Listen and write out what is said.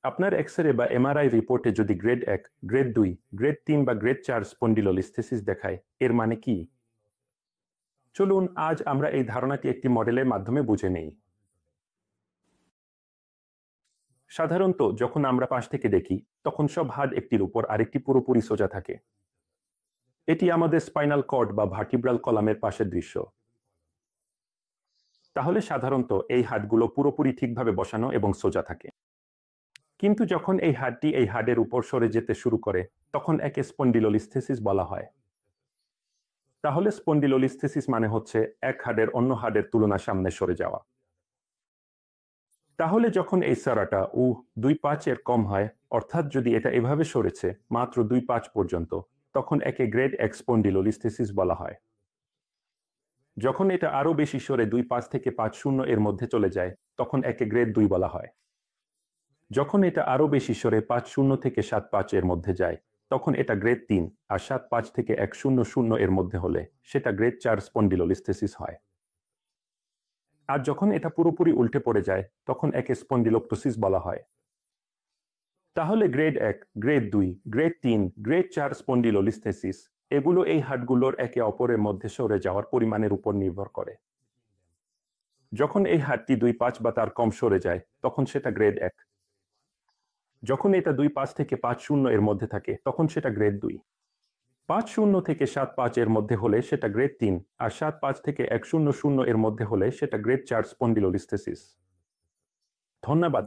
আপনার এক্স-রে বা এমআরআই রিপোর্টে যদি গ্রেড 1, গ্রেড 2, গ্রেড 3 বা গ্রেড 4 স্পন্ডিলোলিস্থেসিস দেখায়, এর মানে কি? চলুন আজ আমরা এই ধারণাটি একটি মডেলের মাধ্যমে বুঝে নেই। সাধারণত যখন আমরা পাশ থেকে দেখি, তখন সব হাড় একটির উপর আরেকটি পুরোপুরি সোজা থাকে। এটি আমাদের স্পাইনাল কর্ড বা ভার্টিব্রাল কলামের পাশের দৃশ্য। তাহলে সাধারণত এই হাড়গুলো পুরোপুরি ঠিকভাবে বসানো এবং সোজা থাকে। কিন্তু যখন এই হাড়টি এই হাড়ের উপর সরে যেতে শুরু করে, তখন একে স্পন্ডিলোলিস্থেসিস বলা হয়। তাহলে স্পন্ডিলোলিস্থেসিস মানে হচ্ছে এক হাড়ের অন্য হাড়ের তুলনায় সামনে সরে যাওয়া। তাহলে যখন এই সারাটা 2.5 এর কম হয়, অর্থাৎ যদি এটা এভাবে সরেছে মাত্র 2.5 পর্যন্ত, তখন একে গ্রেড 1 স্পন্ডিলোলিস্থেসিস বলা হয়। যখন এটা আরো বেশি সরে 2.5 থেকে 5.0 এর মধ্যে চলে যায়, তখন একে গ্রেড 2 বলা হয়। যখন এটা আরো বেশি সরে 5.0 থেকে 7.5 এর মধ্যে যায়, তখন এটা গ্রেড 3, আর 7.5 থেকে 1.0 এর মধ্যে হলে সেটা গ্রেড 4 স্পন্ডিলোলিস্থেসিস হয়। আর যখন এটা পুরোপুরি উল্টে পড়ে যায়, তখন একে স্পন্ডিলোপ্টোসিস বলা হয়। তাহলে grade 1, grade 2, grade 3, grade 4 spondylolisthesis এগুলো এই হাড়গুলোর একে অপরের মধ্যে সরে যাওয়ার পরিমাণের উপর নির্ভর করে। যখন এই হাড়টি 2.5 বা তার কম সরে যায়, তখন সেটা গ্রেড 1। যখন এটা 2.5 থেকে 5.0 এর মধ্যে থাকে, তখন সেটা গ্রেড 2। 5.0 থেকে 7.5 এর মধ্যে হলে সেটা গ্রেড 3, আর 7.5 থেকে 1.0 এর মধ্যে হলে সেটা গ্রেড 4 স্পন্ডিলোলিস্থেসিস। ধন্যবাদ।